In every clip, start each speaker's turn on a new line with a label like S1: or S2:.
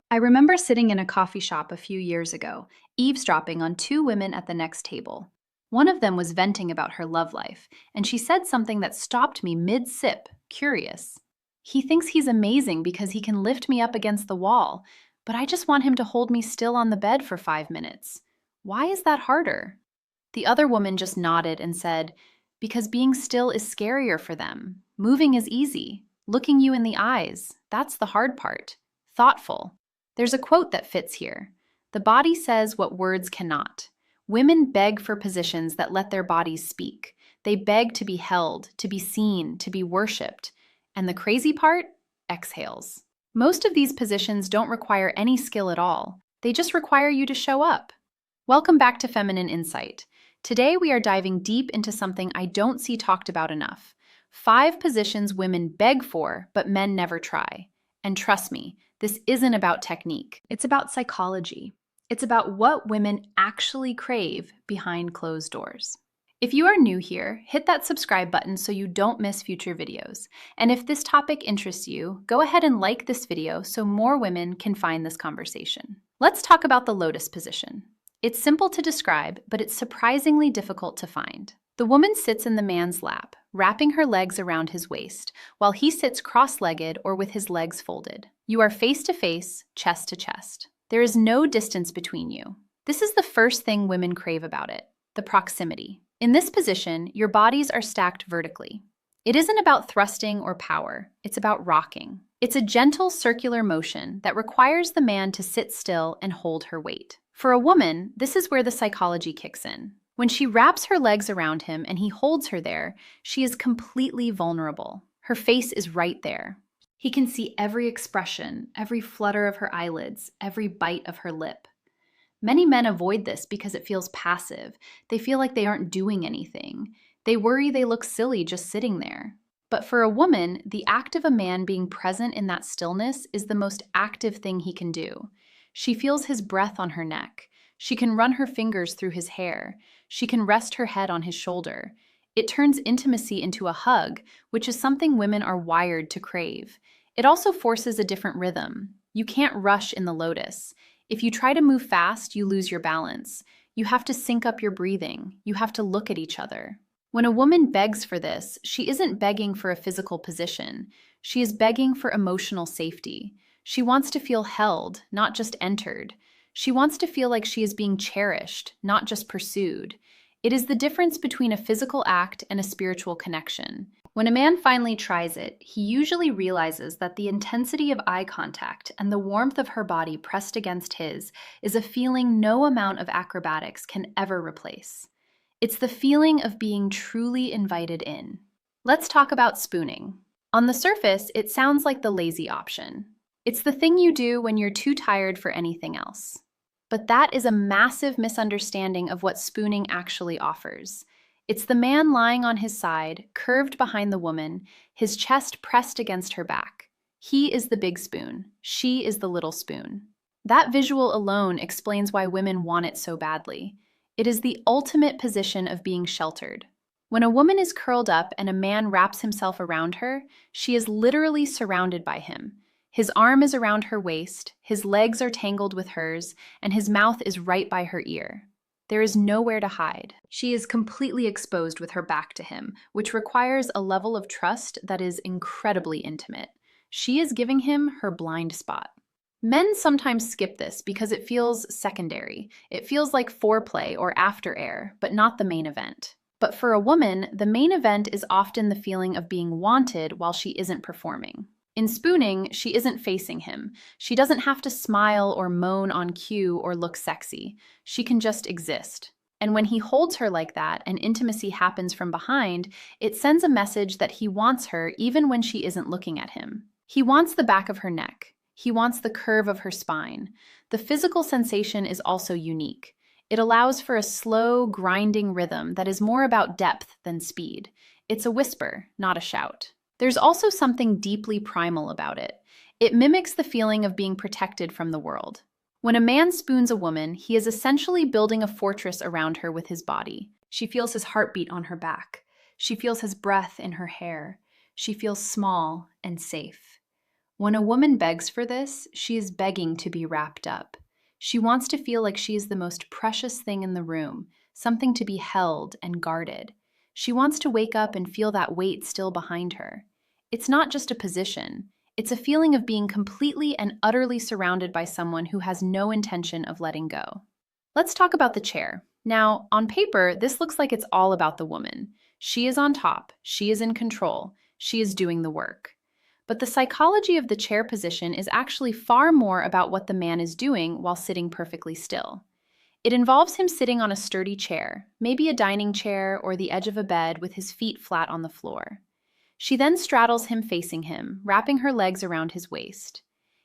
S1: I remember sitting in a coffee shop a few years ago, eavesdropping on two women at the next table. One of them was venting about her love life, and she said something that stopped me mid sip, curious. He thinks he's amazing because he can lift me up against the wall, but I just want him to hold me still on the bed for 5 minutes. Why is that harder? The other woman just nodded and said, because being still is scarier for them. Moving is easy. Looking you in the eyes, that's the hard part. Thoughtful. There's a quote that fits here. The body says what words cannot. Women beg for positions that let their bodies speak. They beg to be held, to be seen, to be worshipped. And the crazy part? Exhales. Most of these positions don't require any skill at all. They just require you to show up. Welcome back to Feminine Insight. Today we are diving deep into something I don't see talked about enough. 5 positions women beg for, but men never try. And trust me, this isn't about technique. It's about psychology. It's about what women actually crave behind closed doors. If you are new here, hit that subscribe button so you don't miss future videos. And if this topic interests you, go ahead and like this video so more women can find this conversation. Let's talk about the lotus position. It's simple to describe, but it's surprisingly difficult to find. The woman sits in the man's lap, wrapping her legs around his waist, while he sits cross-legged or with his legs folded. You are face to face, chest to chest. There is no distance between you. This is the first thing women crave about it, the proximity. In this position, your bodies are stacked vertically. It isn't about thrusting or power, it's about rocking. It's a gentle circular motion that requires the man to sit still and hold her weight. For a woman, this is where the psychology kicks in. When she wraps her legs around him and he holds her there, she is completely vulnerable. Her face is right there. He can see every expression, every flutter of her eyelids, every bite of her lip. Many men avoid this because it feels passive. They feel like they aren't doing anything. They worry they look silly just sitting there. But for a woman, the act of a man being present in that stillness is the most active thing he can do. She feels his breath on her neck. She can run her fingers through his hair. She can rest her head on his shoulder. It turns intimacy into a hug, which is something women are wired to crave. It also forces a different rhythm. You can't rush in the lotus. If you try to move fast, you lose your balance. You have to sync up your breathing. You have to look at each other. When a woman begs for this, she isn't begging for a physical position. She is begging for emotional safety. She wants to feel held, not just entered. She wants to feel like she is being cherished, not just pursued. It is the difference between a physical act and a spiritual connection. When a man finally tries it, he usually realizes that the intensity of eye contact and the warmth of her body pressed against his is a feeling no amount of acrobatics can ever replace. It's the feeling of being truly invited in. Let's talk about spooning. On the surface, it sounds like the lazy option. It's the thing you do when you're too tired for anything else. But that is a massive misunderstanding of what spooning actually offers. It's the man lying on his side, curved behind the woman, his chest pressed against her back. He is the big spoon. She is the little spoon. That visual alone explains why women want it so badly. It is the ultimate position of being sheltered. When a woman is curled up and a man wraps himself around her, she is literally surrounded by him. His arm is around her waist, his legs are tangled with hers, and his mouth is right by her ear. There is nowhere to hide. She is completely exposed with her back to him, which requires a level of trust that is incredibly intimate. She is giving him her blind spot. Men sometimes skip this because it feels secondary. It feels like foreplay or after air, but not the main event. But for a woman, the main event is often the feeling of being wanted while she isn't performing. In spooning, she isn't facing him. She doesn't have to smile or moan on cue or look sexy. She can just exist. And when he holds her like that and intimacy happens from behind, it sends a message that he wants her even when she isn't looking at him. He wants the back of her neck. He wants the curve of her spine. The physical sensation is also unique. It allows for a slow, grinding rhythm that is more about depth than speed. It's a whisper, not a shout. There's also something deeply primal about it. It mimics the feeling of being protected from the world. When a man spoons a woman, he is essentially building a fortress around her with his body. She feels his heartbeat on her back. She feels his breath in her hair. She feels small and safe. When a woman begs for this, she is begging to be wrapped up. She wants to feel like she is the most precious thing in the room, something to be held and guarded. She wants to wake up and feel that weight still behind her. It's not just a position, it's a feeling of being completely and utterly surrounded by someone who has no intention of letting go. Let's talk about the chair. Now, on paper, this looks like it's all about the woman. She is on top, she is in control, she is doing the work. But the psychology of the chair position is actually far more about what the man is doing while sitting perfectly still. It involves him sitting on a sturdy chair, maybe a dining chair or the edge of a bed with his feet flat on the floor. She then straddles him facing him, wrapping her legs around his waist.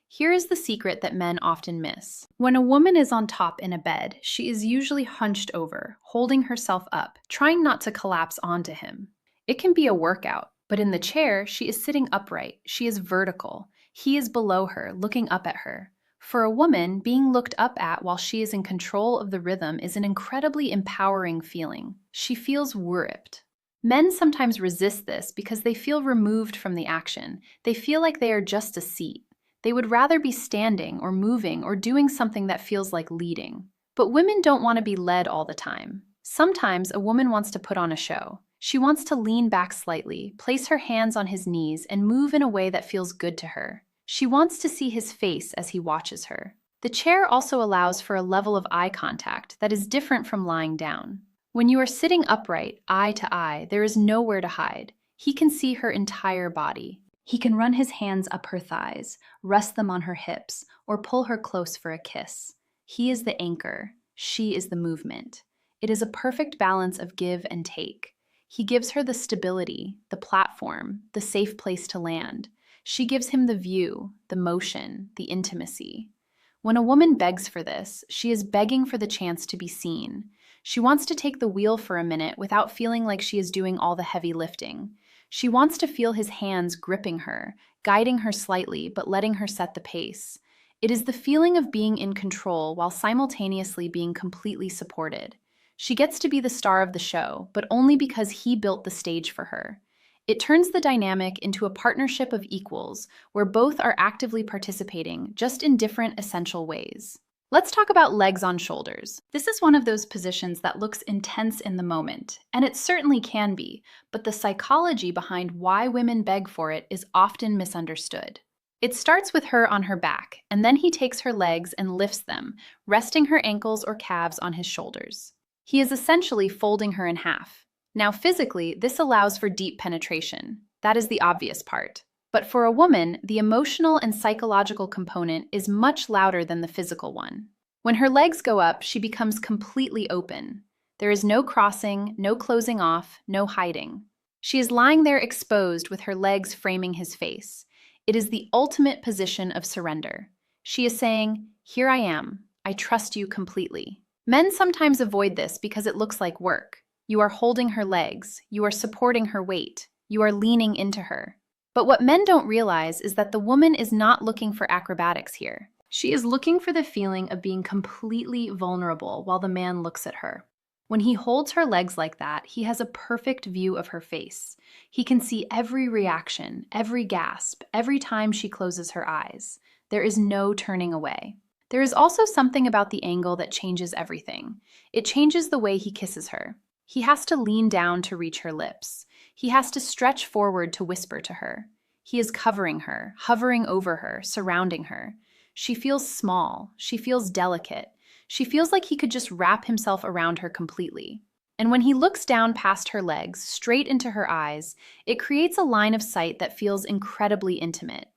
S1: Here is the secret that men often miss. When a woman is on top in a bed, she is usually hunched over, holding herself up, trying not to collapse onto him. It can be a workout, but in the chair, she is sitting upright, she is vertical. He is below her, looking up at her. For a woman, being looked up at while she is in control of the rhythm is an incredibly empowering feeling. She feels worshipped. Men sometimes resist this because they feel removed from the action. They feel like they are just a seat. They would rather be standing or moving or doing something that feels like leading. But women don't want to be led all the time. Sometimes a woman wants to put on a show. She wants to lean back slightly, place her hands on his knees, and move in a way that feels good to her. She wants to see his face as he watches her. The chair also allows for a level of eye contact that is different from lying down. When you are sitting upright, eye to eye, there is nowhere to hide. He can see her entire body. He can run his hands up her thighs, rest them on her hips, or pull her close for a kiss. He is the anchor. She is the movement. It is a perfect balance of give and take. He gives her the stability, the platform, the safe place to land. She gives him the view, the motion, the intimacy. When a woman begs for this, she is begging for the chance to be seen. She wants to take the wheel for a minute without feeling like she is doing all the heavy lifting. She wants to feel his hands gripping her, guiding her slightly, but letting her set the pace. It is the feeling of being in control while simultaneously being completely supported. She gets to be the star of the show, but only because he built the stage for her. It turns the dynamic into a partnership of equals, where both are actively participating, just in different essential ways. Let's talk about legs on shoulders. This is one of those positions that looks intense in the moment, and it certainly can be, but the psychology behind why women beg for it is often misunderstood. It starts with her on her back, and then he takes her legs and lifts them, resting her ankles or calves on his shoulders. He is essentially folding her in half. Now, physically, this allows for deep penetration. That is the obvious part. But for a woman, the emotional and psychological component is much louder than the physical one. When her legs go up, she becomes completely open. There is no crossing, no closing off, no hiding. She is lying there exposed with her legs framing his face. It is the ultimate position of surrender. She is saying, "Here I am. I trust you completely." Men sometimes avoid this because it looks like work. You are holding her legs. You are supporting her weight. You are leaning into her. But what men don't realize is that the woman is not looking for acrobatics here. She is looking for the feeling of being completely vulnerable while the man looks at her. When he holds her legs like that, he has a perfect view of her face. He can see every reaction, every gasp, every time she closes her eyes. There is no turning away. There is also something about the angle that changes everything. It changes the way he kisses her. He has to lean down to reach her lips. He has to stretch forward to whisper to her. He is covering her, hovering over her, surrounding her. She feels small. She feels delicate. She feels like he could just wrap himself around her completely. And when he looks down past her legs, straight into her eyes, it creates a line of sight that feels incredibly intimate.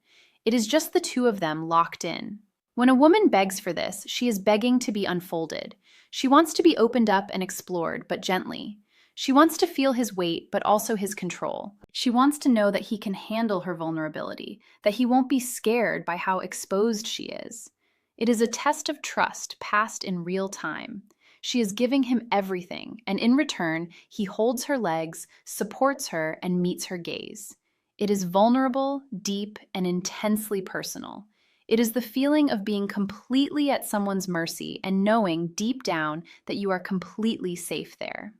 S1: It is just the two of them locked in. When a woman begs for this, she is begging to be unfolded. She wants to be opened up and explored, but gently. She wants to feel his weight, but also his control. She wants to know that he can handle her vulnerability, that he won't be scared by how exposed she is. It is a test of trust passed in real time. She is giving him everything, and in return, he holds her legs, supports her, and meets her gaze. It is vulnerable, deep, and intensely personal. It is the feeling of being completely at someone's mercy and knowing deep down that you are completely safe there.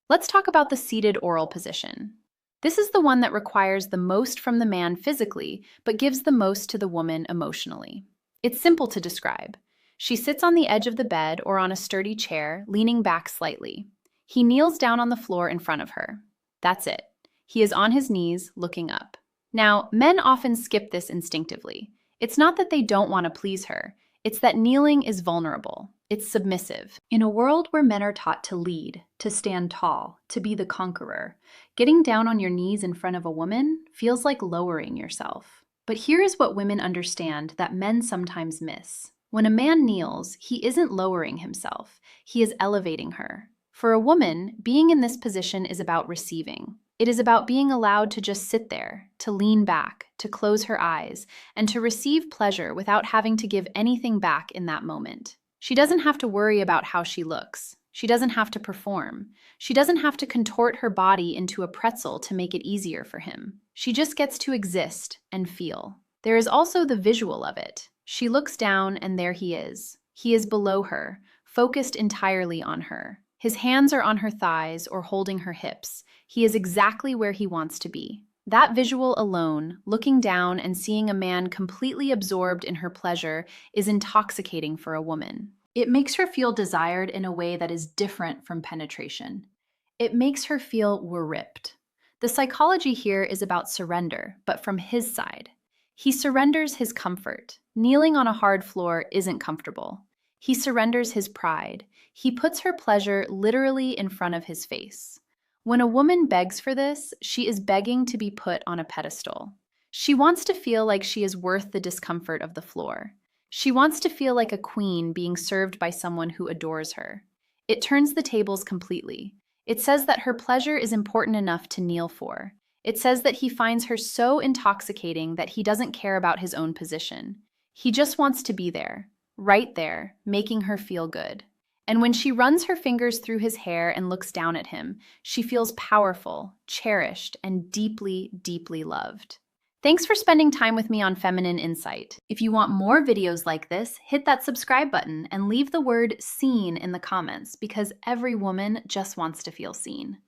S1: Let's talk about the seated oral position. This is the one that requires the most from the man physically, but gives the most to the woman emotionally. It's simple to describe. She sits on the edge of the bed or on a sturdy chair, leaning back slightly. He kneels down on the floor in front of her. That's it. He is on his knees, looking up. Now, men often skip this instinctively. It's not that they don't want to please her. It's that kneeling is vulnerable. It's submissive. In a world where men are taught to lead, to stand tall, to be the conqueror, getting down on your knees in front of a woman feels like lowering yourself. But here is what women understand that men sometimes miss. When a man kneels, he isn't lowering himself. He is elevating her. For a woman, being in this position is about receiving. It is about being allowed to just sit there, to lean back, to close her eyes, and to receive pleasure without having to give anything back in that moment. She doesn't have to worry about how she looks. She doesn't have to perform. She doesn't have to contort her body into a pretzel to make it easier for him. She just gets to exist and feel. There is also the visual of it. She looks down and there he is. He is below her, focused entirely on her. His hands are on her thighs or holding her hips. He is exactly where he wants to be. That visual alone, looking down and seeing a man completely absorbed in her pleasure, is intoxicating for a woman. It makes her feel desired in a way that is different from penetration. It makes her feel we're ripped. The psychology here is about surrender, but from his side. He surrenders his comfort. Kneeling on a hard floor isn't comfortable. He surrenders his pride. He puts her pleasure literally in front of his face. When a woman begs for this, she is begging to be put on a pedestal. She wants to feel like she is worth the discomfort of the floor. She wants to feel like a queen being served by someone who adores her. It turns the tables completely. It says that her pleasure is important enough to kneel for. It says that he finds her so intoxicating that he doesn't care about his own position. He just wants to be there, right there, making her feel good. And when she runs her fingers through his hair and looks down at him, she feels powerful, cherished, and deeply, deeply loved. Thanks for spending time with me on Feminine Insight. If you want more videos like this, hit that subscribe button and leave the word "seen" in the comments because every woman just wants to feel seen.